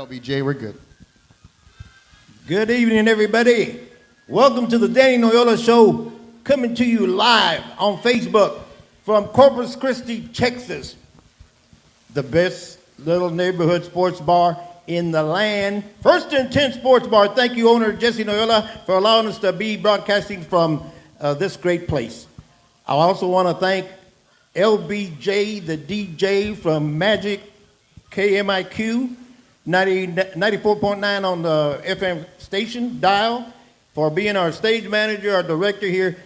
LBJ, we're good. Good evening, everybody. Welcome to the Danny Noyola Show, coming to you live on Facebook from Corpus Christi, Texas, the best little neighborhood sports bar in the land. First and 10 Sports Bar. Thank you, owner Jesse Noyola, for allowing us to be broadcasting from this great place. I also want to thank LBJ, the DJ from Magic KMIQ, 94.9 on the FM station dial, for being our stage manager, our director here.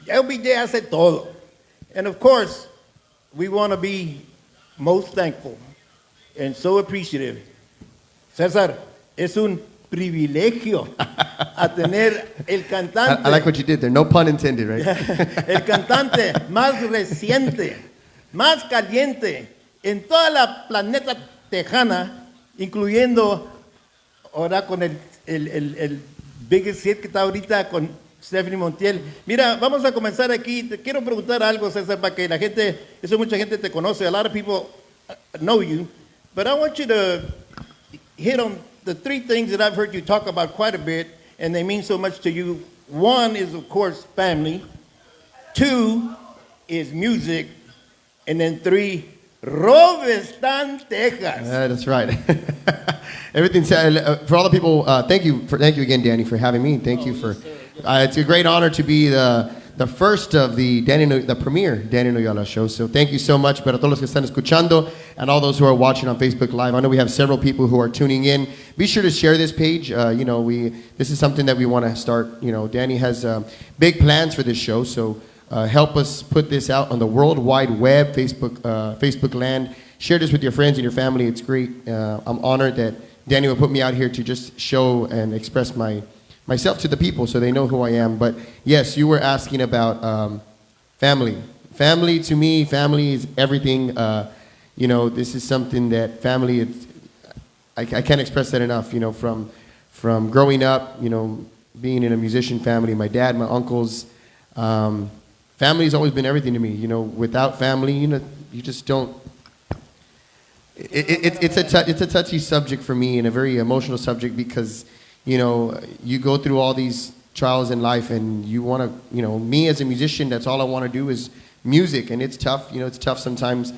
LBJ hace todo. And of course, we want to be most thankful and so appreciative. César, es un privilegio a tener el cantante. I like what you did there. No pun intended, right? El cantante más reciente, más caliente en toda la planeta tejana, incluyendo ahora con el biggest hit que está ahorita con Stephanie Montiel. Mira, vamos a comenzar aquí. Te quiero preguntar algo, César, para que la gente, eso mucha gente te conoce. A lot of people know you, but I want you to hit on the three things that I've heard you talk about quite a bit, and they mean so much to you. One is, of course, family. Two is music. And then three, Robestan, Texas. That's right. Everything said for all the people. Thank you again, Danny, for having me. Thank you for. It's a great honor to be the first of the premier Danny Noyola show. So thank you so much. Para todos los que están escuchando and all those who are watching on Facebook Live, I know we have several people who are tuning in. Be sure to share this page. This is something that we want to start. Danny has big plans for this show, so help us put this out on the World Wide Web, Facebook land. Share this with your friends and your family. It's great. I'm honored that Danny will put me out here to just show and express myself to the people so they know who I am. But yes, you were asking about family. Family to me, family is everything. This is something that family, I can't express that enough. From growing up, being in a musician family, my dad, my uncles, family has always been everything to me. Without family, you just don't. It's a touchy subject for me and a very emotional subject because, you go through all these trials in life and you want to, me as a musician, that's all I want to do is music, and it's tough. It's tough sometimes,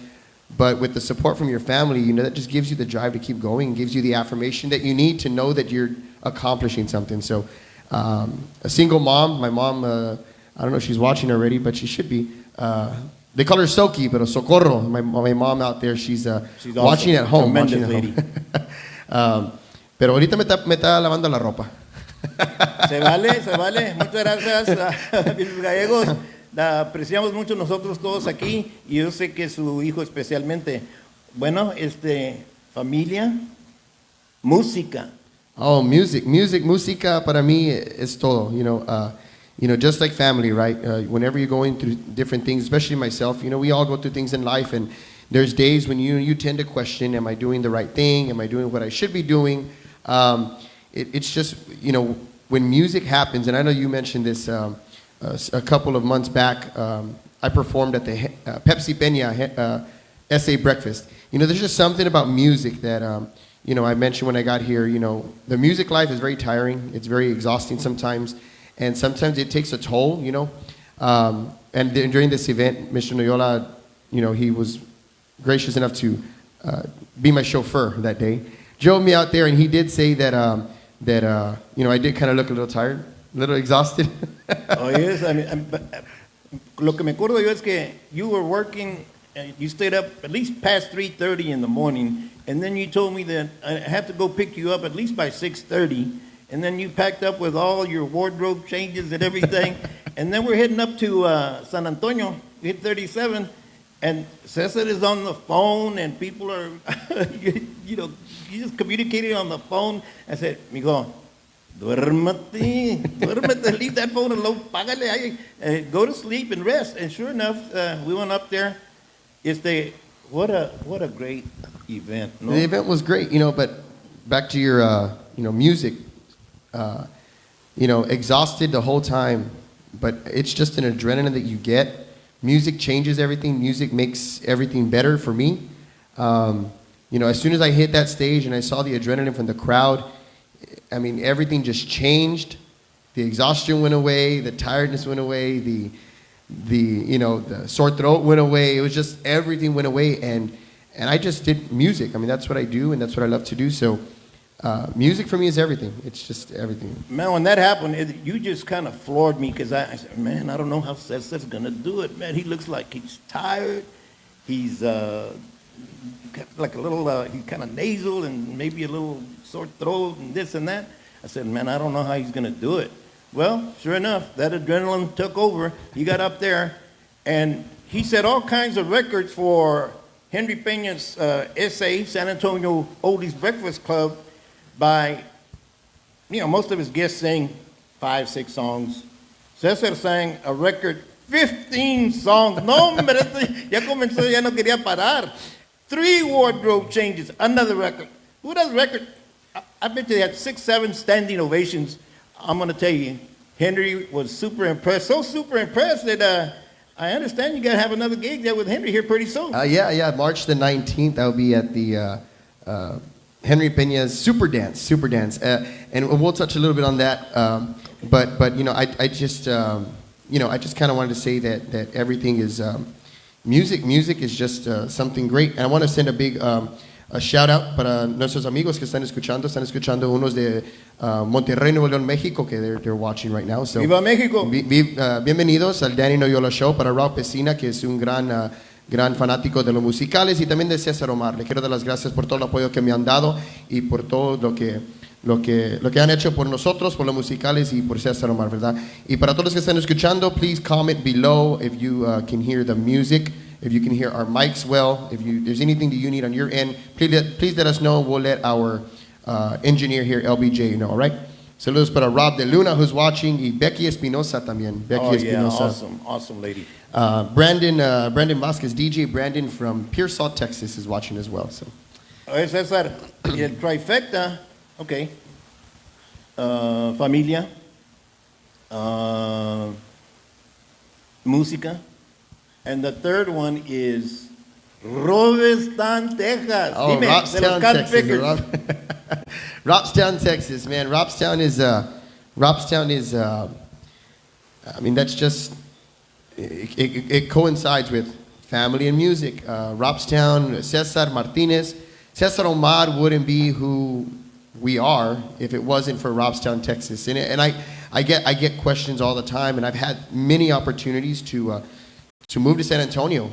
but with the support from your family, that just gives you the drive to keep going and gives you the affirmation that you need to know that you're accomplishing something. So, a single mom, my mom, I don't know if she's watching already, but she should be. They call her Soki, but Socorro, my mom out there, she's watching at home. Tremendous lady. Pero ahorita me está lavando la ropa. Se vale. Muchas gracias, mis gallegos. La apreciamos mucho nosotros todos aquí y yo sé que su hijo especialmente. Bueno, familia, música. Oh, música para mí es todo. Just like family, right? Whenever you're going through different things, especially myself, we all go through things in life, and there's days when you tend to question, am I doing the right thing? Am I doing what I should be doing? It's just, when music happens, and I know you mentioned this a couple of months back, I performed at the Pepsi Peña SA breakfast. There's just something about music that, I mentioned when I got here, the music life is very tiring. It's very exhausting sometimes. And sometimes it takes a toll, And during this event, Mr. Noyola, he was gracious enough to be my chauffeur that day. Drove me out there, and he did say that I did kind of look a little tired, a little exhausted. Oh, yes. Lo que me acuerdo yo es que you were working, and you stayed up at least past 3:30 in the morning, and then you told me that I have to go pick you up at least by 6:30. And then you packed up with all your wardrobe changes and everything. And then we're heading up to San Antonio, hit 37. And Cesar is on the phone, and people are, you just communicating on the phone. I said, mijo, duérmete, leave that phone alone, págale, go to sleep and rest. And sure enough, we went up there. What a great event. No? The event was great, but back to your, music. Exhausted the whole time, but it's just an adrenaline that you get. Music changes everything. Music makes everything better for me. you know, as soon as I hit that stage and I saw the adrenaline from the crowd, I mean, everything just changed. The exhaustion went away, the tiredness went away, the you know, the sore throat went away. It was just everything went away, and I just did music. I mean, that's what I do, and that's what I love to do. So, music for me is everything. It's just everything. Man, when that happened, you just kind of floored me because I said, man, I don't know how Cezar's going to do it. Man, he looks like he's tired. He's like a little, he's kind of nasal and maybe a little sore throat and this and that. I said, man, I don't know how he's going to do it. Well, sure enough, that adrenaline took over. He got up there, and he set all kinds of records for Henry Peña's U.S.A, San Antonio Oldies Breakfast Club, by, you know, most of his guests sang 5, 6 songs. Cezar sang a record 15 songs. No, hombre, ya comenzó, ya no quería parar. 3 wardrobe changes, another record. Who does record? I bet you they had 6, 7 standing ovations. I'm going to tell you, Henry was super impressed. So super impressed that I understand you got to have another gig there with Henry here pretty soon. Yeah, March the 19th, I'll be at the Henry Peña's Super Dance. And we'll touch a little bit on that. But you know, I just, you know, I just kind of wanted to say that everything is, music is just something great. And I want to send a big a shout out para nuestros amigos que están escuchando unos de Monterrey, Nuevo León, México, que they're watching right now. So, ¡Viva México! Bienvenidos al Danny Noyola Show, para Raúl Pesina, que es un gran fanático de los musicales, y también de Cezar Omar. Le quiero dar las gracias por todo el apoyo que me han dado y por todo lo que han hecho por nosotros, por los musicales y por Cezar Omar, ¿verdad? Y para todos los que están escuchando, please comment below if you can hear the music, if you can hear our mics well, if there's anything that you need on your end, please let us know. We'll let our engineer here, LBJ, know, all right? Saludos para Rob de Luna, who's watching, y Becky Espinosa también. Becky Espinosa. Awesome lady. Brandon Vasquez, DJ Brandon from Pearsall, Texas, is watching as well. So. Oye, Cezar, y el trifecta, okay. Familia, música, and the third one is Robstown, Texas. Oh, Dime, Robstown, Texas. Robstown, Texas, man. Robstown is, I mean, that's just, it coincides with family and music. Robstown, Cezar Martinez. Cezar Omar wouldn't be who we are if it wasn't for Robstown, Texas. And I get questions all the time, and I've had many opportunities to move to San Antonio,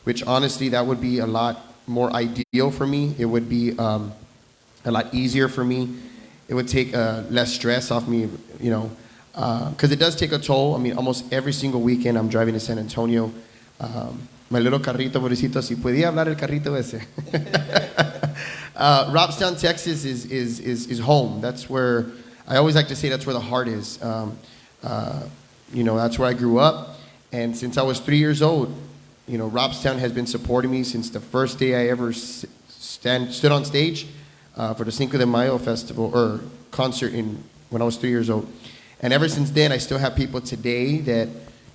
which honestly, that would be a lot more ideal for me. It would be a lot easier for me. It would take less stress off me, you know, because it does take a toll. I mean, almost every single weekend I'm driving to San Antonio. My little carrito, pobrecito, si podía hablar el carrito ese. Robstown, Texas is home. That's where, I always like to say that's where the heart is. You know, that's where I grew up. And since I was 3 years old, you know, Robstown has been supporting me since the first day I ever stood on stage for the Cinco de Mayo festival or concert when I was 3 years old. And ever since then, I still have people today that,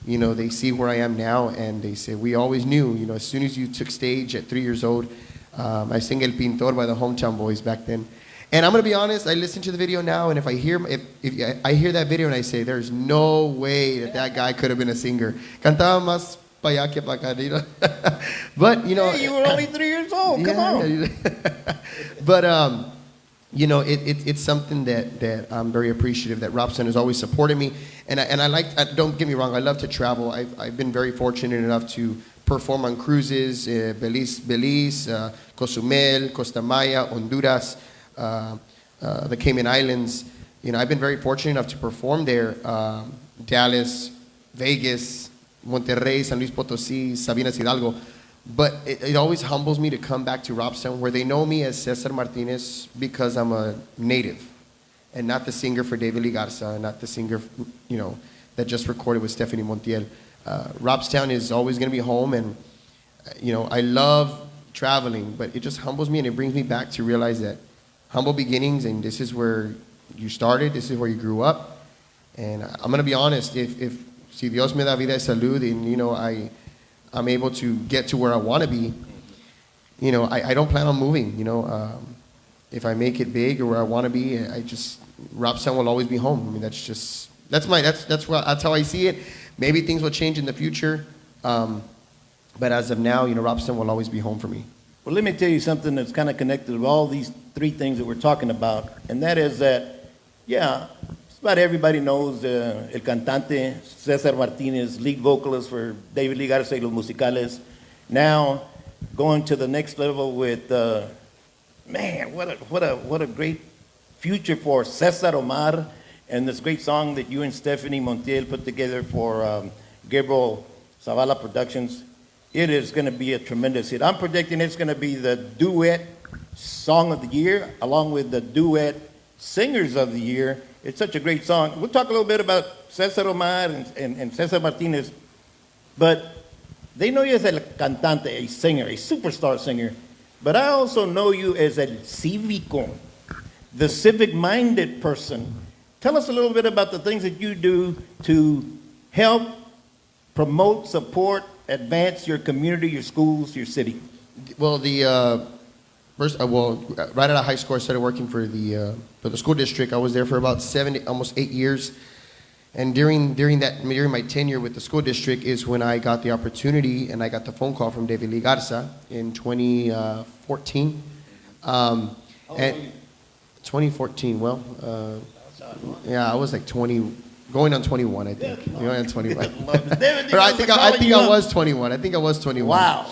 you know, they see where I am now and they say, we always knew, you know, as soon as you took stage at 3 years old, I sing El Pintor by the Hometown Boys back then. And I'm going to be honest, I listen to the video now, and if I hear that video and I say, there's no way that guy could have been a singer. Cantaba más pa' allá que pa' acá, you know? But, you know. Hey, you were only 3 years old, come on. But, you know, it's something that I'm very appreciative that Robstown has always supported me. And I like, don't get me wrong, I love to travel. I've been very fortunate enough to perform on cruises, Belize, Cozumel, Costa Maya, Honduras, the Cayman Islands. You know, I've been very fortunate enough to perform there. Dallas, Vegas, Monterrey, San Luis Potosí, Sabinas Hidalgo. But it always humbles me to come back to Robstown, where they know me as Cezar Martinez because I'm a native and not the singer for David Lee Garza, not the singer, you know, that just recorded with Stephanie Montiel. Robstown is always going to be home, and, you know, I love traveling, but it just humbles me and it brings me back to realize that humble beginnings, and this is where you started, this is where you grew up. And I'm going to be honest, if si Dios me da vida y salud, and, you know, I'm able to get to where I want to be, I don't plan on moving. If I make it big or where I want to be, Robstown will always be home. I mean, that's how I see it. Maybe things will change in the future, but as of now, Robstown will always be home for me. Well, let me tell you something that's kind of connected with all these three things that we're talking about, and that is that, just about everybody knows el cantante Cezar Martinez, lead vocalist for David Lee Garza y Los Musicales. Now, going to the next level with, man, what a great future for Cezar Omar and this great song that you and Stephanie Montiel put together for Gabriel Zavala Productions. It is going to be a tremendous hit. I'm predicting it's going to be the duet song of the year, along with the duet singers of the year. It's such a great song. We'll talk a little bit about Cezar Omar and Cezar Martinez, but they know you as a cantante, a singer, a superstar singer, but I also know you as el cívico, the civic-minded person. Tell us a little bit about the things that you do to help promote, support, advance your community, your schools, your city. Well, right out of high school, I started working for the school district. I was there for about almost 8 years. And during my tenure with the school district is when I got the opportunity and I got the phone call from David Lee Garza in 2014. And 2014, I was like 20, going on 21, I think. Going on 21. Or I think I was 21. I think I was 21. Wow.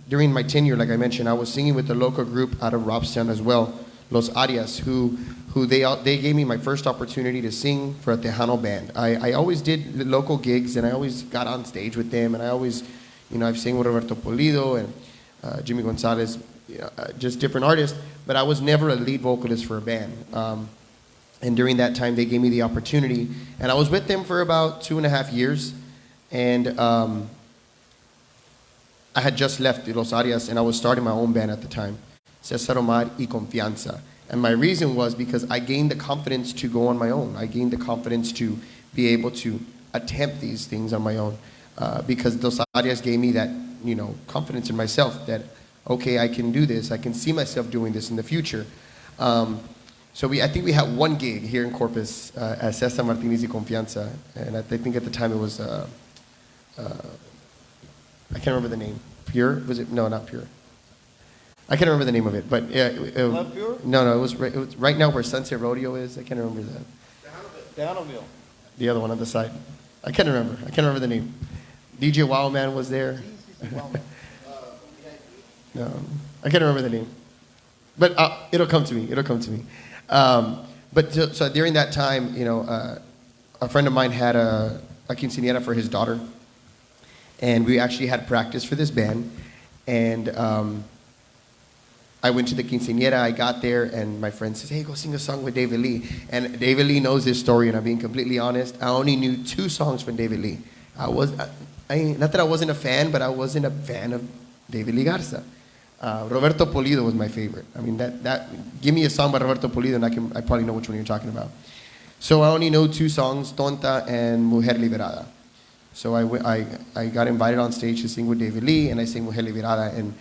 During my tenure, like I mentioned, I was singing with the local group out of Robstown as well, Los Arias, who they gave me my first opportunity to sing for a Tejano band. I always did local gigs, and I always got on stage with them, and I always, I've sang with Roberto Polido and Jimmy Gonzalez, just different artists, but I was never a lead vocalist for a band. And during that time, they gave me the opportunity, and I was with them for about 2.5 years, and I had just left Los Arias, and I was starting my own band at the time, Cezar Omar y Confianza. And my reason was because I gained the confidence to go on my own. I gained the confidence to be able to attempt these things on my own, because Los Arias gave me that, confidence in myself that, okay, I can do this. I can see myself doing this in the future. So I think we had one gig here in Corpus as Cezar Martinez y Confianza, and I think at the time it was, I can't remember the name. Pure? Was it? No, not Pure. I can't remember the name of it, but yeah. Not Pure? No, it was right now where Sunset Rodeo is. I can't remember that. Tejanoville. The other one on the side. I can't remember the name. DJ Wildman was there. No, I can't remember the name. But it'll come to me. So during that time, a friend of mine had a quinceañera for his daughter, and we actually had practice for this band, and I went to the quinceañera. I got there, and my friend says, "Hey, go sing a song with David Lee." And David Lee knows this story, and I'm being completely honest. I only knew 2 songs from David Lee. Not that I wasn't a fan, but I wasn't a fan of David Lee Garza. Roberto Polido was my favorite. I mean, give me a song by Roberto Polido, and I probably know which one you're talking about. So I only know 2 songs, Tonta and Mujer Liberada. So I got invited on stage to sing with David Lee, and I sang Mujer Liberada, and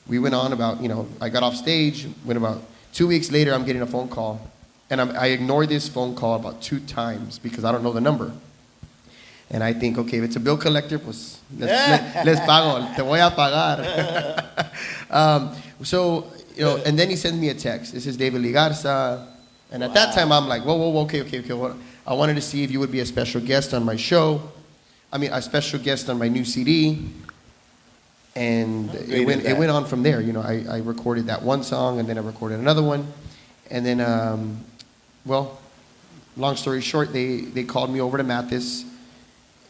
we went on about, I got off stage, went about 2 weeks later, I'm getting a phone call, and I ignored this phone call about 2 times because I don't know the number. And I think, okay, if it's a bill collector, pues les pago, te voy a pagar. And then he sends me a text. This is David Lee Garza. And at that time, I'm like, whoa, okay. I wanted to see if you would be a special guest on my show. A special guest on my new CD. And it went on from there. I recorded that one song, and then I recorded another one. And then, long story short, they called me over to Mathis,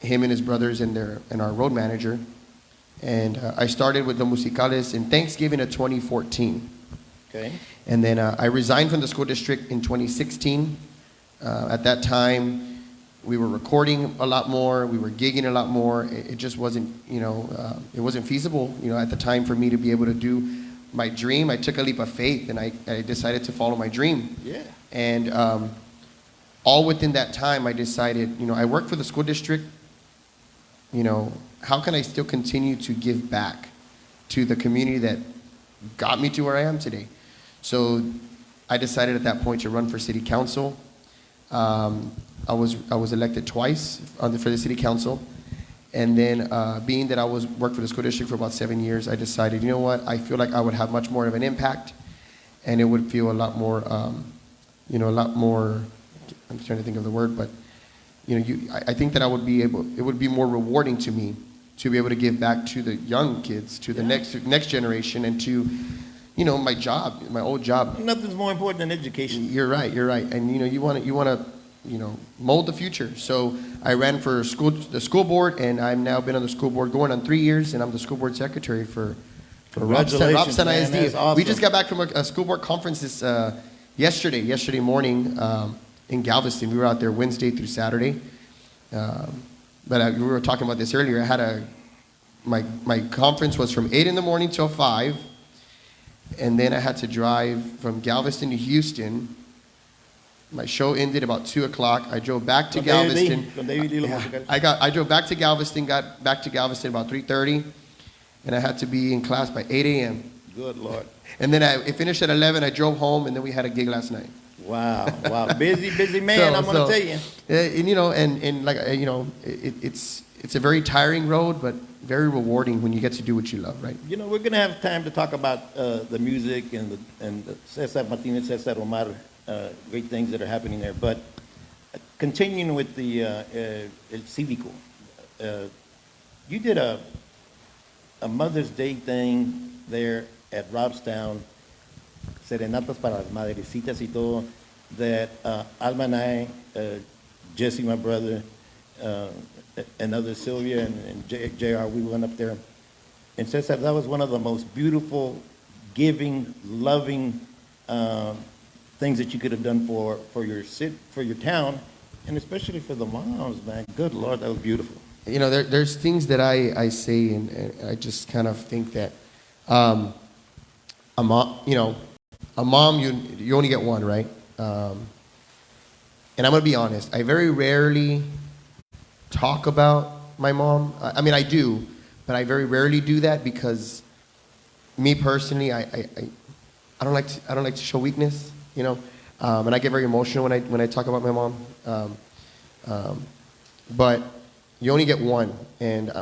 him and his brothers and our road manager. And I started with the Musicales in Thanksgiving of 2014. Okay. And then I resigned from the school district in 2016. At that time, we were recording a lot more. We were gigging a lot more. It just wasn't, it wasn't feasible, at the time for me to be able to do my dream. I took a leap of faith, and I decided to follow my dream. Yeah. And all within that time, I decided, I worked for the school district how can I still continue to give back to the community that got me to where I am today? So I decided at that point to run for city council. I was elected twice for the city council. And then being that I worked for the school district for about 7 years, I decided, you know what, I feel like I would have much more of an impact, and it would feel a lot more, a lot more, I'm trying to think of the word, but I think that it would be more rewarding to me to be able to give back to the young kids, to the next generation, and to, my job, my old job. Nothing's more important than education. You're right. And you want to mold the future. So I ran for the school board, and I've now been on the school board going on 3 years, and I'm the school board secretary for Robson ISD. That's awesome. We just got back from a school board conference yesterday morning in Galveston. We were out there Wednesday through Saturday. But we were talking about this earlier. I had my conference was from 8 in the morning till 5, and then I had to drive from Galveston to Houston. My show ended about 2 o'clock. I drove back to Galveston. I drove back to Galveston, got back to Galveston about 3:30, and I had to be in class by 8 a.m. Good Lord. And then I finished at 11. I drove home, and then we had a gig last night. Wow. Busy man, I'm going to tell you. It's a very tiring road, but very rewarding when you get to do what you love, right? We're going to have time to talk about the music and the Cezar Martinez, Cezar Omar, great things that are happening there. But continuing with the El Cívico, you did a Mother's Day thing there at Robstown, serenatas para las madrecitas y todo, that Alma and I, Jesse, my brother, and others, Sylvia and JR, we went up there. And Cesar, that was one of the most beautiful, giving, loving things that you could have done for your town, and especially for the moms, man. Good Lord, that was beautiful. There's things that I say, and I just kind of think that a mom, you only get one, right? And I'm going to be honest, I very rarely talk about my mom. I mean, I do, but I very rarely do that because me personally, I don't like to show weakness, and I get very emotional when I talk about my mom. But you only get one, and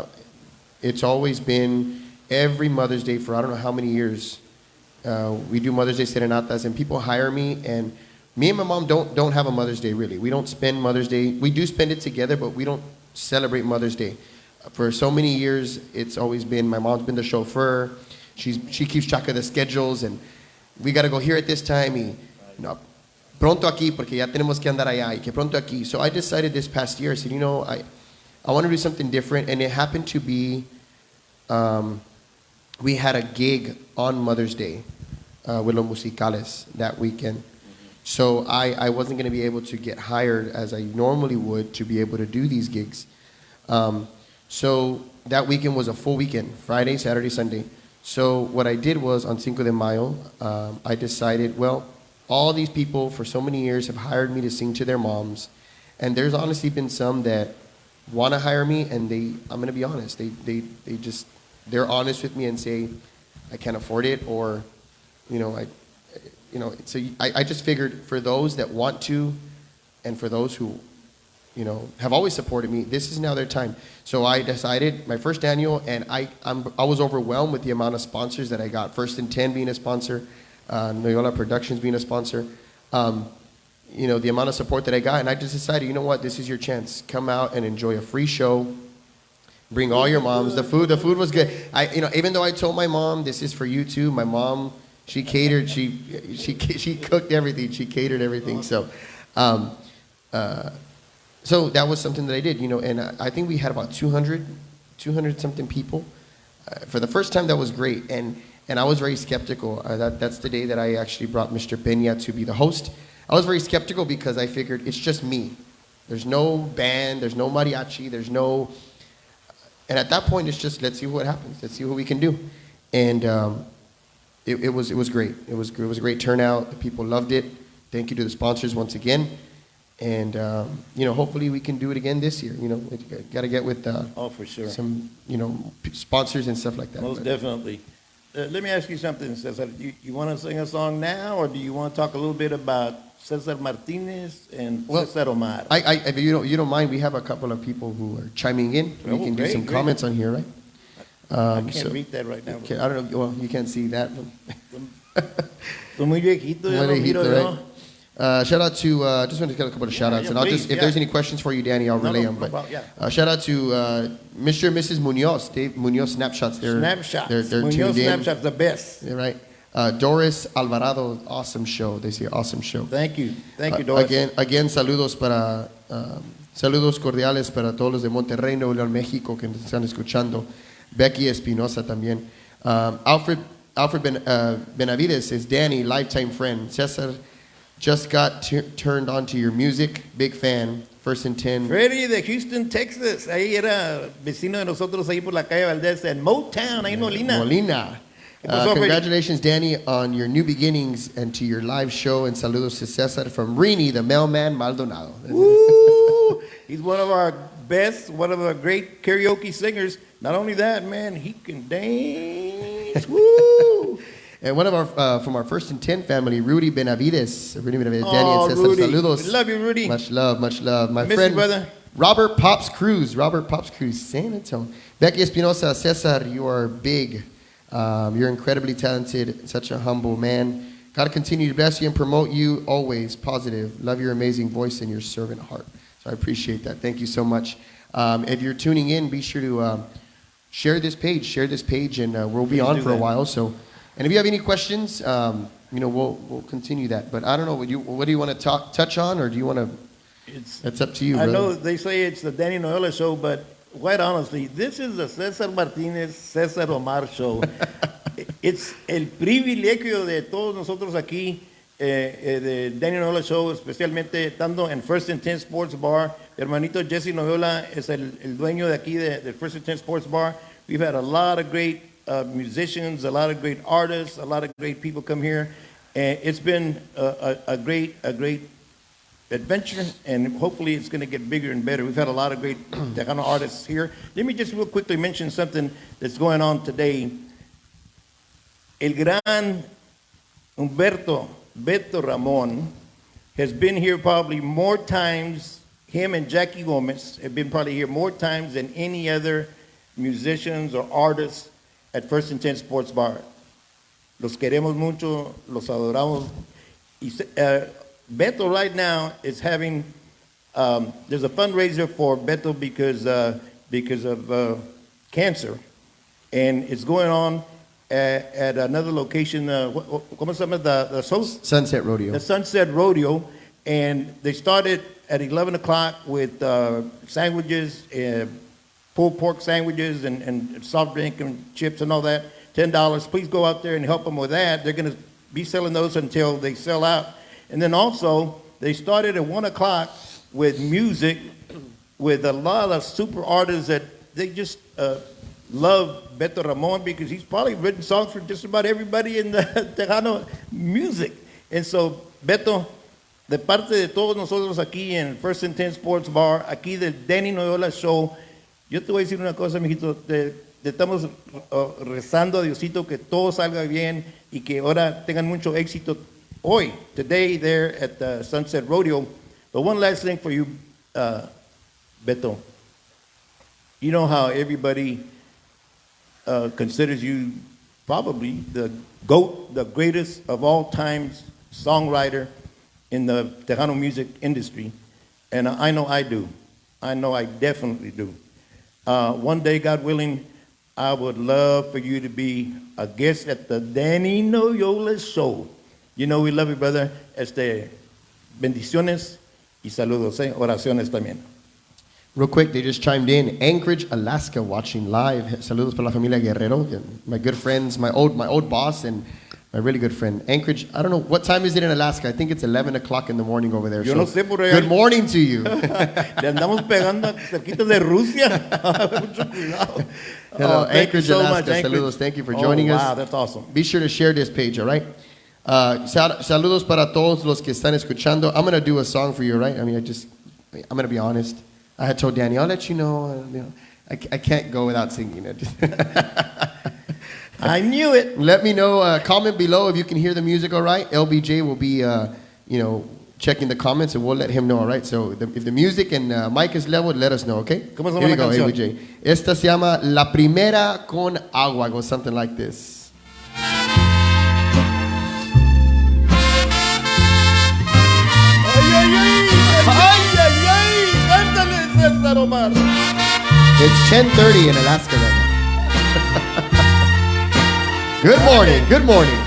it's always been every Mother's Day for I don't know how many years. We do Mother's Day serenatas, and people hire me, and me and my mom don't have a Mother's Day, really. We don't spend Mother's Day. We do spend it together, but we don't celebrate Mother's Day. For so many years, it's always been, my mom's been the chauffeur. She keeps track of the schedules, and we got to go here at this time. No, pronto aquí, porque ya tenemos que andar allá, y que pronto aquí. So I decided this past year, I said, I want to do something different, and it happened to be, we had a gig on Mother's Day with Los Musicales that weekend. So I wasn't going to be able to get hired as I normally would to be able to do these gigs. So that weekend was a full weekend, Friday, Saturday, Sunday. So what I did was on Cinco de Mayo, I decided, well, all these people for so many years have hired me to sing to their moms. And there's honestly been some that want to hire me, and I'm going to be honest, they're honest with me and say, I can't afford it, or, so I just figured for those that want to, and for those who, have always supported me, this is now their time. So I decided my first annual, and I was overwhelmed with the amount of sponsors that I got. First and 10 being a sponsor, Noyola Productions being a sponsor, the amount of support that I got, and I just decided, this is your chance. Come out and enjoy a free show. Bring all your moms. The food was good. Even though I told my mom this is for you too, my mom, she catered. She cooked everything. She catered everything. So, so that was something that I did. And I think we had about 200 something people. For the first time, that was great. And I was very skeptical. That's the day that I actually brought Mr. Peña to be the host. I was very skeptical because I figured it's just me. There's no band. There's no mariachi. There's no. And at that point, it's just, let's see what happens. Let's see what we can do. And it was great. It was a great turnout. The people loved it. Thank you to the sponsors once again. And, hopefully we can do it again this year. We got to get with Oh, for sure. some, sponsors and stuff like that. Most But- definitely. Let me ask you something, Cesar. You want to sing a song now, or do you want to talk a little bit about Cesar Martinez and Well, Cesar Omar? if you don't mind, we have a couple of people who are chiming in. We Oh, can do great, some great. comments on here, right? I can't read that right now. Okay, I don't know. Well, you can't see that. Estoy muy viejito, ya Muy no viejito, miro yo. right? Shout out to, just want to get a couple of shout outs. yeah, and I'll please, if there's any questions for you, Danny, I'll relay no, them. But no, yeah. shout out to Mr. and Mrs. Munoz, Dave Munoz Snapshots. Snapshots. They're Munoz tuned in. Snapshots, the best. Yeah, right. Doris Alvarado, awesome show. They say awesome show. Thank you. Thank you, Doris. Again, saludos cordiales para todos los de Monterrey, Nuevo León, México que nos están escuchando. Becky Espinosa también. Alfred Benavides says, Danny, lifetime friend. Cesar just got turned on to your music. Big fan. First and 10. Freddie de Houston, Texas. Ahí era vecino de nosotros ahí por la calle Valdez en Motown, ahí en Molina. Molina. Congratulations, Danny, on your new beginnings and to your live show. And saludos to Cesar from Rini, the mailman Maldonado. Woo! He's one of our best, one of our great karaoke singers. Not only that, man, he can dance. Woo! And one of our from our First and 10 family, Rudy Benavides. Danny and Cesar, Rudy. saludos. We love you, Rudy. Much love, much love. My Miss friend, you, brother. Robert Pops Cruz, San Antonio. Becky Espinosa, Cesar, you are big. You're incredibly talented, such a humble man. God continue to bless you and promote you always. Positive. Love your amazing voice and your servant heart. So I appreciate that. Thank you so much. If you're tuning in, be sure to share this page, and we'll be on for a while. So, and if you have any questions, we'll continue that. But I don't know, what do you want to touch on, or do you want to? That's up to you. I brother. know they say it's the Danny Noyola show, but quite honestly, this is the Cesar Martinez, Cesar Omar show. It's el privilegio de todos nosotros aquí, de Danny Noyola show, especialmente estando en First and 10 Sports Bar. Hermanito Jesse Noyola es el dueño de aquí de First and 10 Sports Bar. We've had a lot of great musicians, a lot of great artists, a lot of great people come here. And it's been a great adventure, and hopefully it's going to get bigger and better. We've had a lot of great Tejano artists here. Let me just real quickly mention something that's going on today. El gran Beto Ramon has been here probably more times. Him and Jackie Gomez have been probably here more times than any other musicians or artists at First and 10 Sports Bar. Los queremos mucho, los adoramos. Beto right now is having, there's a fundraiser for Beto because of cancer, and it's going on at another location. ¿Cómo se llama? The Sunset Rodeo. The Sunset Rodeo, and they started at 11 o'clock with sandwiches, pulled pork sandwiches, and soft drink and chips and all that. $10. Please go out there and help them with that. They're going to be selling those until they sell out. And then also, they started at 1 o'clock with music with a lot of super artists that they just love Beto Ramon because he's probably written songs for just about everybody in the Tejano music. And so, Beto, de parte de todos nosotros aquí en First and 10 Sports Bar, aquí del Danny Noyola Show, yo te voy a decir una cosa, mijito, te estamos rezando a Diosito que todo salga bien y que ahora tengan mucho éxito hoy, today, there at the Sunset Rodeo. But one last thing for you, Beto. You know how everybody considers you probably the GOAT, the greatest of all times songwriter in the Tejano music industry. And I know I do. I know I definitely do. One day, God willing, I would love for you to be a guest at the Danny Noyola Show. You know we love you, brother. Bendiciones y saludos, oraciones también. Real quick, they just chimed in. Anchorage, Alaska, watching live. Saludos para la familia Guerrero. My good friends, my old boss, and my really good friend. Anchorage, I don't know, what time is it in Alaska? I think it's 11 o'clock in the morning over there. Yo no sé por allá. Good morning to you. Le andamos pegando cerquita de Rusia. Mucho cuidado. Hello, Thank you Anchorage, so Alaska. much, Anchorage. Saludos. Thank you for joining us. Wow, that's awesome. Be sure to share this page, all right? Saludos para todos los que están escuchando. I'm going to do a song for you, right? I mean, I'm going to be honest. I had told Danny, I'll let you know. I can't go without singing it. I knew it. Let me know. Comment below if you can hear the music all right. LBJ will be, checking the comments, and we'll let him know, all right? So if the music and mic is level, let us know, okay? ¿Cómo se Here llama we la go, canción? LBJ. Esta se llama La Primera con Agua. Goes something like this. ¡Ay! ¡Cántale, Cezar Omar! It's 10:30 in Alaska right now. Good morning, good morning.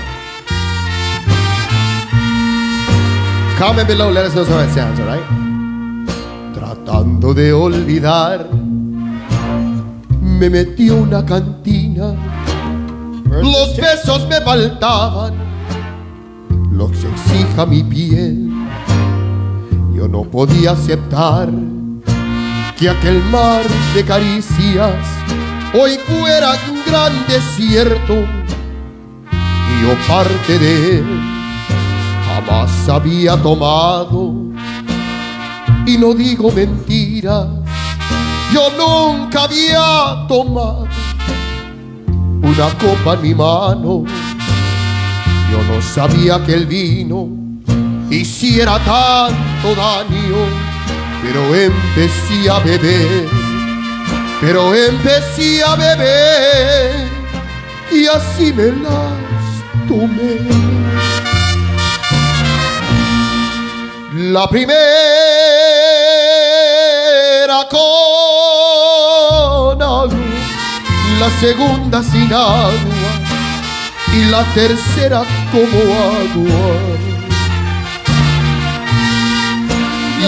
Comment below, let us know how it sounds, all right? Tratando de olvidar, me metí a una cantina. Los besos me faltaban, los exija mi piel. Yo no podía aceptar que aquel mar de caricias hoy fuera un gran desierto y yo parte de él jamás había tomado. Y no digo mentiras, yo nunca había tomado una copa en mi mano. Yo no sabía que el vino hiciera tanto daño, pero empecé a beber, y así me las tomé. La primera con agua, la segunda sin agua y la tercera como agua.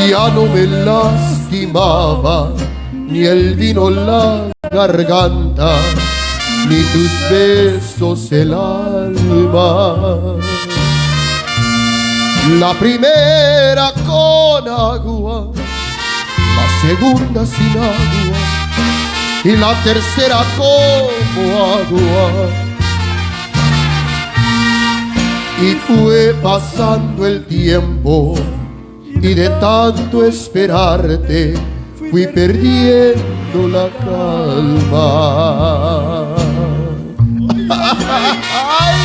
Ya no me lastimaba ni el vino la garganta, ni tus besos el alma. La primera con agua, la segunda sin agua y la tercera como agua. Y fue pasando el tiempo y de tanto esperarte fui perdiendo la calma. ¡Ay!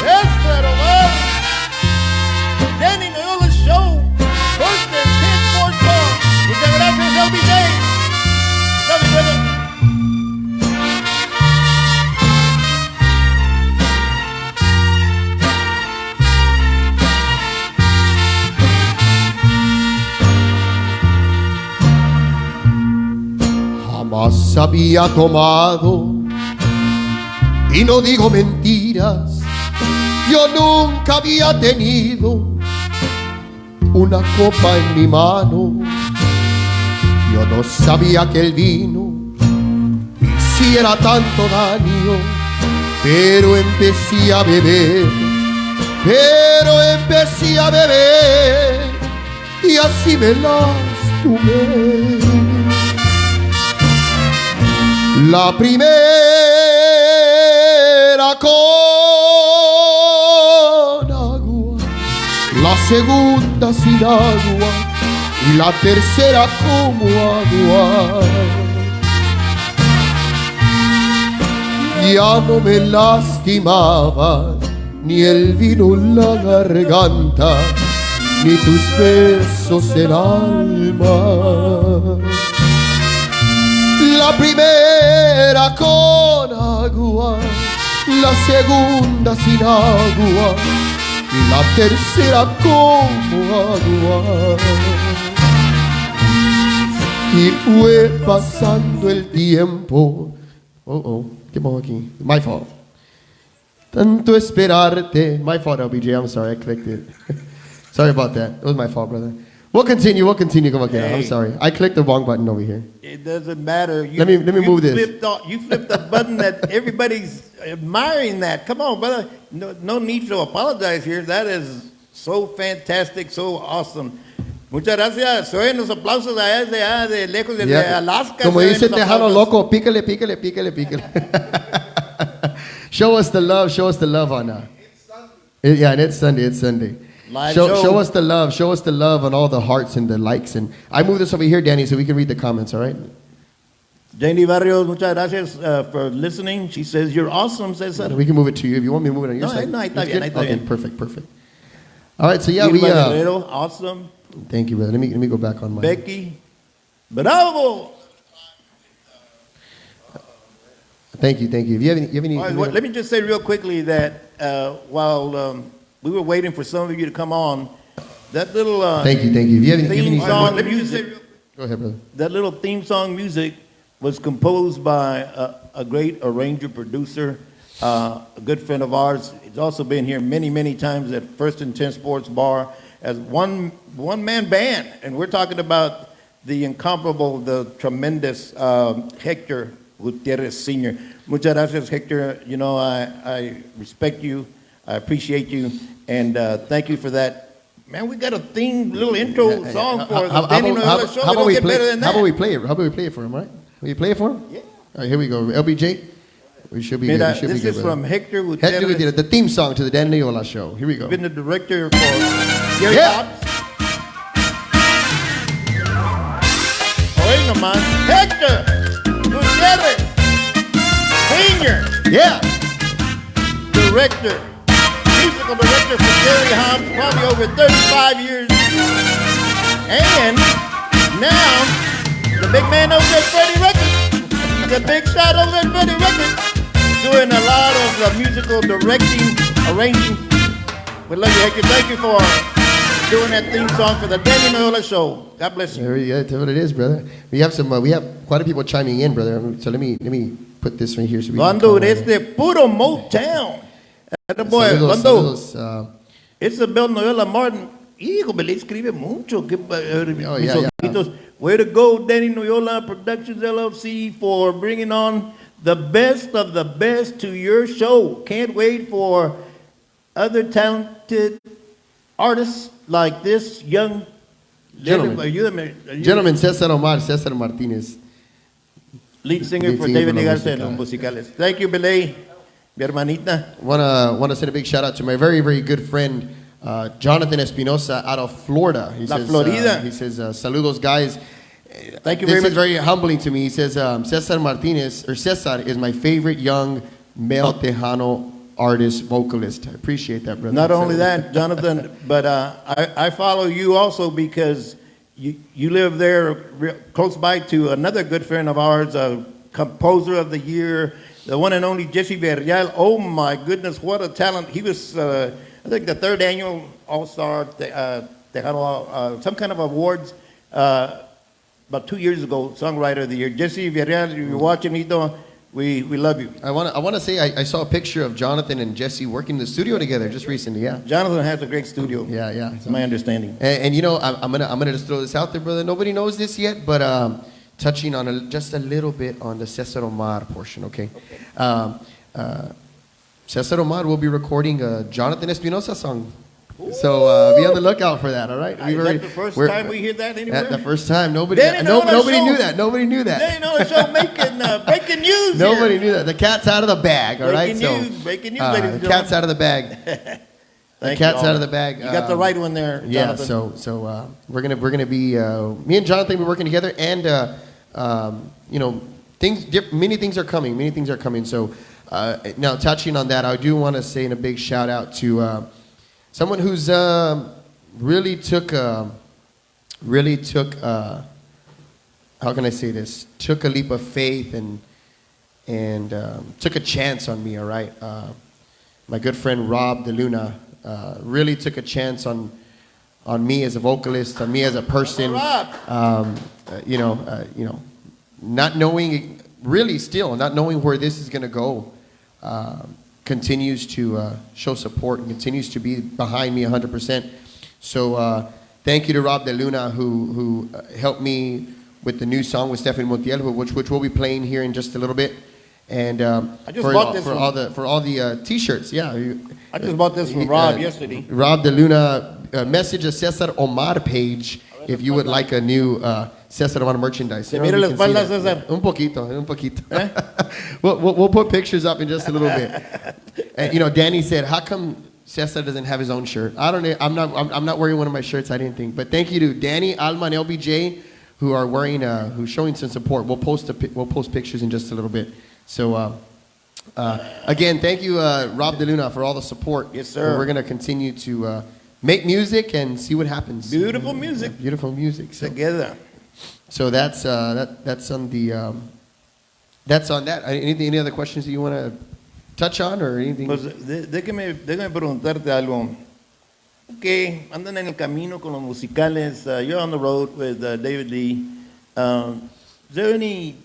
¡Cezar Omar! Danny Noyola Show. First and 10 Sports Bar. Muchas gracias, LBJ. Love you, brother. Jamás había tomado, y no digo mentiras, yo nunca había tenido una copa en mi mano. Yo no sabía que el vino hiciera tanto daño, pero empecé a beber, y así me las tomé. La primera con agua, la segunda sin agua y la tercera como agua. Ya no me lastimaba ni el vino en la garganta, ni tus besos el alma. La primera con agua, la segunda sin agua y la tercera como agua. Y fue pasando el tiempo. ¿Qué pasó aquí? My fault. Tanto esperarte. My fault, LBJ. I'm sorry, I clicked it. Sorry about that. It was my fault, brother. We'll continue como aquí. I'm sorry. I clicked the wrong button over here. It doesn't matter. Let me move this. You flipped a button that everybody's admiring that. Come on, brother. No need to apologize here. That is so fantastic, so awesome. Muchas gracias. Se oyen los aplausos allá de lejos de Alaska. Como se oyen dice los Tejano aplausos. Loco, pícale. Show us the love on that. Yeah, and it's Sunday. It's Sunday. Live Show show. us the love. Show us the love on all the hearts and the likes. And I move this over here, Danny, so we can read the comments. All right. Janie Barrios, muchas gracias for listening. She says, you're awesome, Cezar. We can move it to you if you want me to move it on your No, side. no, está That's bien, good? está Okay, bien. perfect. All right, so yeah, Irma Guerrero, awesome. thank you, brother. Let me go back on my. Becky, bravo. Thank you. If you have any. All right, well, let me just say real quickly that while we were waiting for some of you to come on, that little Thank you. If you have any. theme song Let me just music, say go ahead, brother. that little theme song music was composed by a great arranger producer, a good friend of ours. He's also been here many times at First and 10 Sports Bar as one man band, and we're talking about the incomparable, the tremendous Hector Gutierrez Sr. Muchas gracias, Hector. You know, I respect you, I appreciate you, and thank you for that. Man, we got a theme, little intro song for the Danny Noyola show. How We about don't we get play? better than that. How about we play it? How about we play it for him? Right? Will you play it for him? Yeah. All right, here we go. LBJ. We should be good. Mira, We should be this good, is brother. from Hector Hector Gutierrez. Gutierrez, the theme song to the Danny Noyola show. Here we go. Been the director for Gary Yeah. Hobbs. Oye nomás, Hector Gutierrez, senior Yeah. director, musical director for Gary Hobbs, probably over 35 years. And now, the big man over at Freddie Records, the big shot over at Freddie Records, doing a lot of musical directing, arranging. We love you, Hector. Thank you for doing that theme song for the Danny Noyola show. God bless you. There you go. That's what it is, brother. We have some. We have quite a few people chiming in, brother. So let me put this right here. So we can Cuando call desde puro Motown. That boy, Saludos, cuando saludos, Isabel Noyola Martin, hijo, me le escribe mucho. Oh, Mis yeah. ojitos. Way to go, Danny Noyola Productions LLC, for bringing on the best of the best to your show. Can't wait for other talented artists like this young Gentleman. Are you the Gentleman, Cezar Omar, Cezar Martinez. lead singer Lead for singer David for Los Legarza and Los Musicales? Thank you, Belay, mi hermanita. Want to send a big shout out to my very good friend Jonathan Espinosa out of Florida. He La says, Florida. He says, saludos, guys. Thank you This very is much. very humbling to me. He says, Cesar Martinez, or Cesar, is my favorite young male Tejano artist, vocalist. I appreciate that, brother. Not only that, Jonathan, but I follow you also because you live there close by to another good friend of ours, a composer of the year, the one and only Jesse Verrial. Oh my goodness, what a talent. He was, I think, the third annual All-Star Tejano, some kind of awards about 2 years ago, Songwriter of the Year. Jesse Verrial, if you're watching, Nito, we love you. I want to say I saw a picture of Jonathan and Jesse working in the studio together just recently. Yeah. Jonathan has a great studio. Yeah. That's my understanding. And you know, I'm gonna just throw this out there, brother. Nobody knows this yet, but touching on just a little bit on the Cesar Omar portion, okay? Cesar Omar will be recording a Jonathan Espinosa song. So be on the lookout for that, all right? Is that the first time we hear that anywhere? At the first time. Nobody Danny Noyola nobody show. knew that. Nobody knew that. Danny Noyola show making breaking news. Nobody here. knew that. The cat's out of the bag, all right? Breaking news, ladies and the cat's gentlemen. out of the bag. Thank cat's you, out of the bag. You got the right one there, Yeah, Jonathan. so we're gonna be me and Jonathan. We're working together, and you know, many things are coming. Many things are coming. So now touching on that, I do want to say a big shout out to someone who's really took how can I say this? Took a leap of faith and took a chance on me. All right. My good friend Rob DeLuna really took a chance on me as a vocalist, on me as a person. Rob. You know, not knowing where this is going to go, continues to show support and continues to be behind me 100%. So thank you to Rob DeLuna who helped me with the new song with Stephanie Montiel, which we'll be playing here in just a little bit. And for all the T-shirts, yeah. I just bought this from Rob yesterday. Rob DeLuna, message a Cesar Omar page if you would like a new Cesar Omar merchandise. ¿Se mira la espalda, Cesar? Un poquito. We'll put pictures up in just a little bit. And you know, Danny said, "How come Cesar doesn't have his own shirt. I don't know. I'm not wearing one of my shirts. I didn't think. But thank you to Danny, Alma, and LBJ who are wearing, who's showing some support. We'll post pictures in just a little bit. So again, thank you, Rob DeLuna, for all the support. Yes, sir. And we're gonna continue to make music and see what happens. Beautiful music. Beautiful music. So, Together. so that's on the that's on that. Any other questions that you want to touch on or anything? Pues déjame preguntarte algo. Que andan en el camino con los musicales. You're on the road with David Lee. Is there any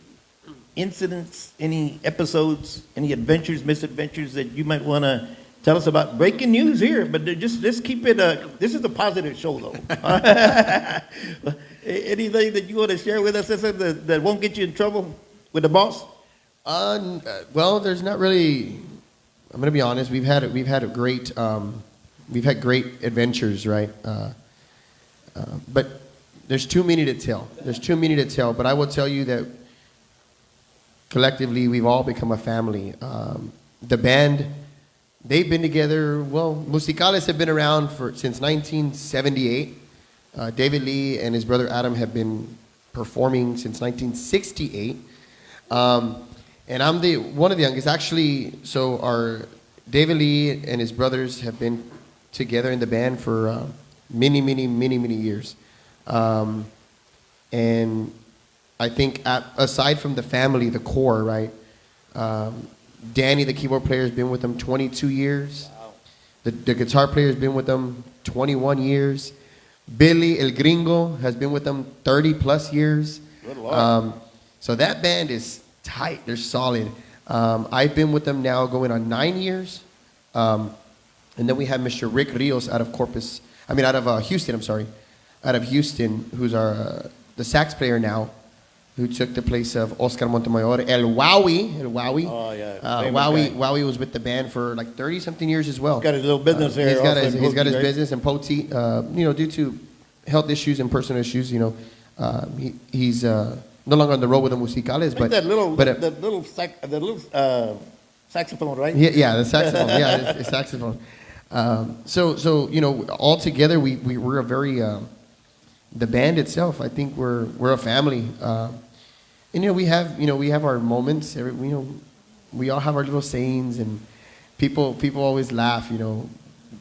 incidents, any episodes, any adventures, misadventures that you might want to tell us about? Breaking news here, but just let's keep it. This is a positive show, though. Anything that you want to share with us that won't get you in trouble with the boss? Well, there's not really. I'm gonna be honest. We've had a great. We've had great adventures, right? But there's too many to tell. But I will tell you that collectively, we've all become a family. The band, they've been together. Well, Musicales have been around since 1978. David Lee and his brother Adam have been performing since 1968. And I'm one of the youngest. Actually, so our David Lee and his brothers have been together in the band for many years. And I think aside from the family, the core, right? Danny, the keyboard player, has been with them 22 years. Wow. The guitar player has been with them 21 years. Billy El Gringo has been with them 30 plus years. Good Lord. So that band is tight. They're solid. I've been with them now going on 9 years. And then we have Mr. Rick Rios out of Houston, out of Houston, who's the sax player now, who took the place of Oscar Montemayor, El Wowie. Oh, yeah. Wowie was with the band for like 30-something years as well. He's got his little business here. He's got his business in Poti. Due to health issues and personal issues, he's no longer on the road with the Musicales. But that little saxophone, right? Yeah, the saxophone. Yeah, it's saxophone. So all together we're a very the band itself. I think we're a family. And we have our moments. We all have our little sayings, and people always laugh.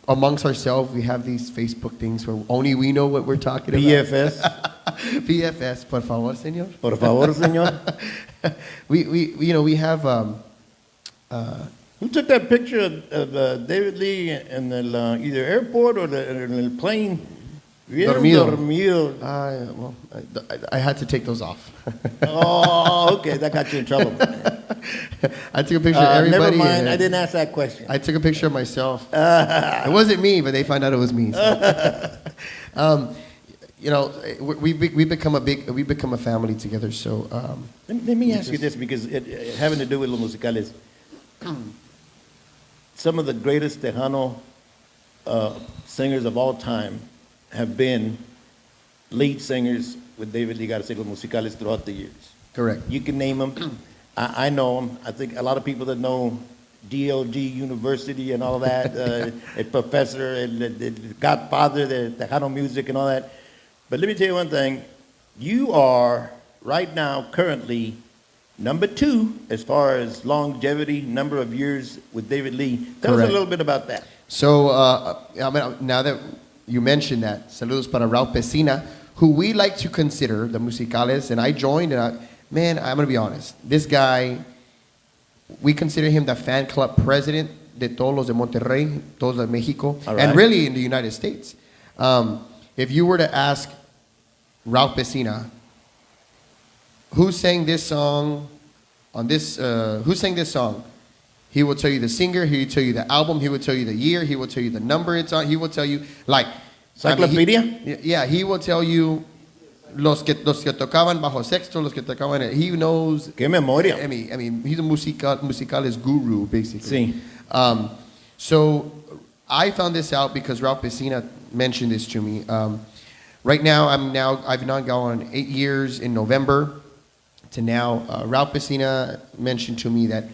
Amongst ourselves, we have these Facebook things where only we know what we're talking about. PFS, por favor, señor. Por favor, señor. we have. Who took that picture of David Lee in the either airport or in the plane? Dormido. Well, I had to take those off. Oh, okay, that got you in trouble. I took a picture of everybody. Never mind, I didn't ask that question. I took a picture of myself. It wasn't me, but they found out it was me. So. We become a family together. So let me ask you this, because having to do with Los Musicales, some of the greatest Tejano singers of all time have been lead singers with David Lee Los Musicales throughout the years. Correct. You can name them. I know them. I think a lot of people that know DLG University and all of that, a professor, the godfather, the Tejano music and all that. But let me tell you one thing. You are right now currently number 2 as far as longevity, number of years with David Lee. Tell us a little bit about that. So now that you mentioned that, saludos para Raul Pesina, who we like to consider the Musicales, and I joined, and I'm going to be honest. This guy, we consider him the fan club president de todos los de Monterrey, todos de Mexico, and really in the United States. If you were to ask Raul Pesina, who sang this song on this, who sang this song? He will tell you the singer, he will tell you the album, he will tell you the year, he will tell you the number it's on, he will tell you, like... Encyclopedia? He will tell you los que tocaban bajo sexto, los que tocaban... He knows... ¡Qué memoria! I mean he's a musicales guru, basically. Sí. So I found this out because Raul Pesina mentioned this to me. Right now, I've now gone 8 years in November to now. Raul Pesina mentioned to me that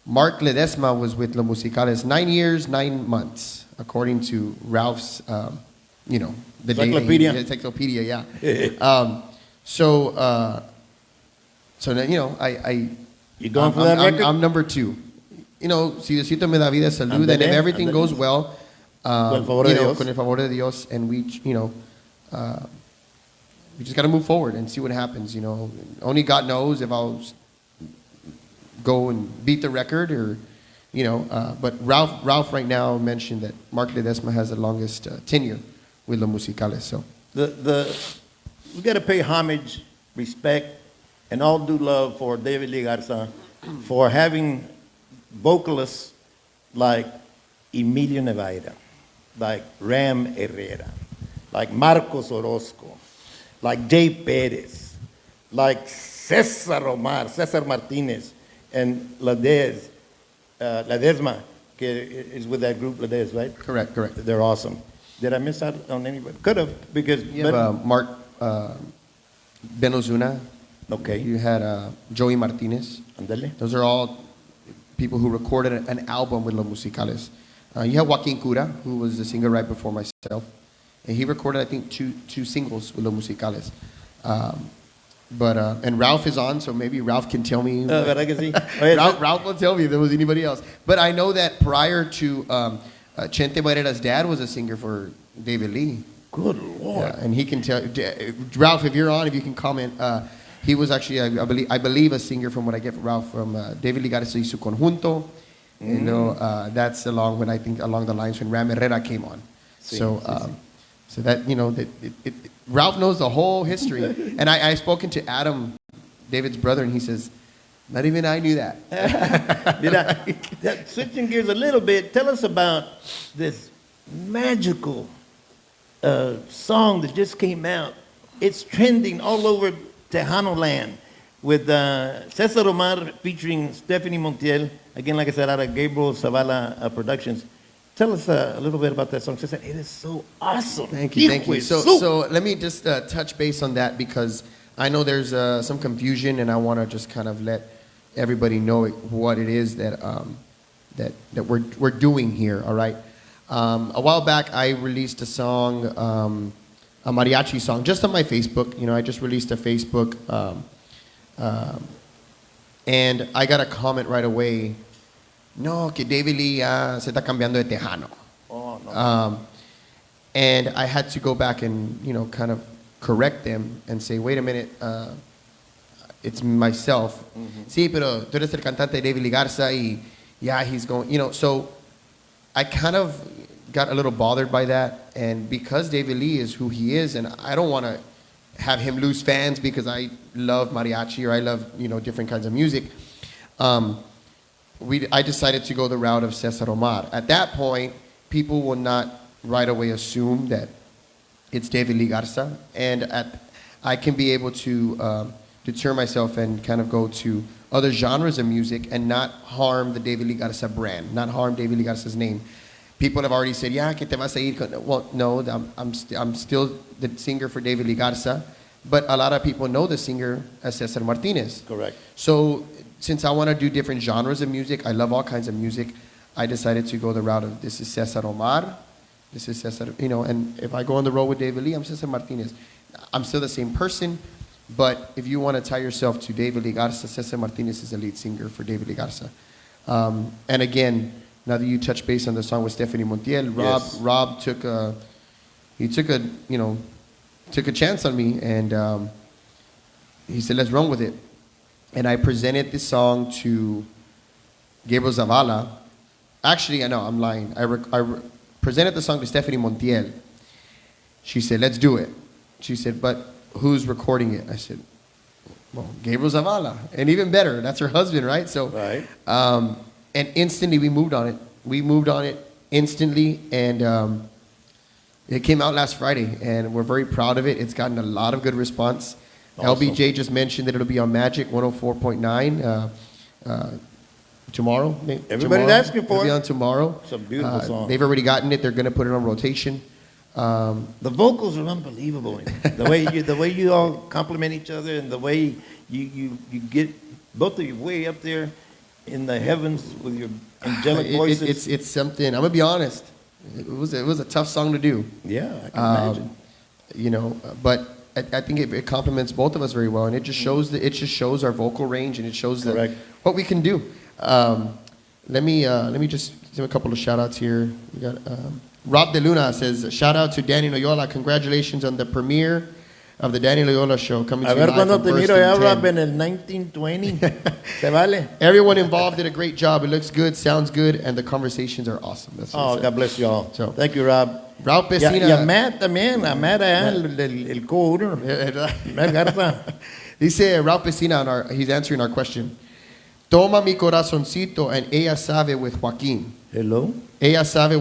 Mark Ledesma was with Los Musicales 9 years, 9 months. according to Ralph's, you know, the Encyclopedia. encyclopedia, yeah. So then, you know, You going for that record? I'm number 2. You know, si Diosito me da vida salud, and if Ándale, everything ándale. goes well, Con el favor you de know, Dios. con el favor de Dios, and we, you know, we just got to move forward and see what happens. You know, only God knows if I'll go and beat the record or, you know. But Ralph right now mentioned that Mark Ledesma has the longest tenure with Los Musicales. So We got to pay homage, respect, and all due love for David Lee Garza for having vocalists like Emilio Nevaira, like Ram Herrera, like Marcos Orozco, like Jay Perez, like Cezar Omar, Cesar Martinez, and Ledesma, is with that group, Ledesma, right? correct. They're awesome. Did I miss out on anybody? Could have, because... You have Mark Benozuna. Okay. You had Joey Martinez. Andale. Those are all people who recorded an album with Los Musicales. You have Joaquin Cura, who was the singer right before myself. And he recorded, I think, two singles with Los Musicales. And Ralph is on, so maybe Ralph can tell me. ¿Verdad que sí? Oye, Ralph will tell me if there was anybody else. But I know that prior to Chente Barrera's dad was a singer for David Lee. Good Lord. Yeah, and he can tell. Ralph, if you're on, if you can comment. He was actually, I believe, a singer from what I get from Ralph, from David Lee Garza y su conjunto. You know, that's along the lines when Ram Herrera came on. Sí, So, sí. so that, you know, Ralph knows the whole history. And I spoken to Adam, David's brother, and he says, not even I knew that. Switching gears a little bit, tell us about this magical song that just came out. It's trending all over Tejano land with Cezar Omar featuring Stephanie Montiel, again, like I said, out of Gabriel Zavala Productions. Tell us a little bit about that song. Cezar, it is so awesome. Thank you. So let me just touch base on that because I know there's some confusion, and I want to just kind of let everybody know what it is that we're doing here. All right. A while back, I released a song, a mariachi song, just on my Facebook. You know, I just released a Facebook, and I got a comment right away. No, que David Lee se está cambiando de Tejano. Oh, no. And I had to go back and, you know, kind of correct them and say, wait a minute, it's myself. Sí, pero tú eres el cantante de David Lee Garza y yeah, he's going, you know, so I kind of got a little bothered by that. And because David Lee is who he is, and I don't want to have him lose fans because I love mariachi or I love, you know, different kinds of music, I decided to go the route of Cezar Omar. At that point, people will not right away assume that it's David Lee Garza, and I can be able to deter myself and kind of go to other genres of music and not harm the David Lee Garza brand, not harm David Lee Garza's name. People have already said, yeah, que te vas a ir con... Well, no, I'm still the singer for David Lee Garza, but a lot of people know the singer as Cezar Martinez. Correct. So since I want to do different genres of music, I love all kinds of music, I decided to go the route of this is Cezar Omar, this is Cezar, you know, and if I go on the road with David Lee, I'm Cezar Martinez. I'm still the same person, but if you want to tie yourself to David Lee Garza, Cezar Martinez is the lead singer for David Lee Garza. And again, now that you touch base on the song with Stephanie Montiel, Rob took a chance on me, and he said, let's run with it. And I presented this song to Gabriel Zavala. Actually, I know, I'm lying. I presented the song to Stephanie Montiel. She said, let's do it. She said, but who's recording it? I said, well, Gabriel Zavala. And even better, that's her husband, right? So, Right. And instantly we moved on it. We moved on it instantly, and it came out last Friday, and we're very proud of it. It's gotten a lot of good response. Awesome. LBJ just mentioned that it'll be on Magic 104.9 tomorrow. Everybody's asking for It'll be it. on tomorrow. It's a beautiful song. They've already gotten it. They're going to put it on rotation. The vocals are unbelievable. The way you all compliment each other, and the way you get both of you way up there in the heavens with your angelic voices. It's something. I'm gonna be honest. It was a tough song to do. Yeah, I can imagine. You know, but I think it complements both of us very well, and it just shows our vocal range, and it shows what we can do. Let me just do a couple of shout outs here. We got Rob De Luna says, shout out to Danny Noyola. Congratulations on the premiere of the Danny Noyola show coming to you live cuando from te miro Bursting ya, Rob, 10. en el 1920. ¿Se vale? Everyone involved did a great job. It looks good, sounds good, and the conversations are awesome. That's what Oh, he said. God bless you all. So- Thank you, Rob. Raúl Y Pesina. a Matt también, a Matt allá, el co-owner. Matt Garza. Dice Raúl Pesina, he's answering our question. Toma mi corazoncito and ella sabe with Joaquín. Hello. Ella sabe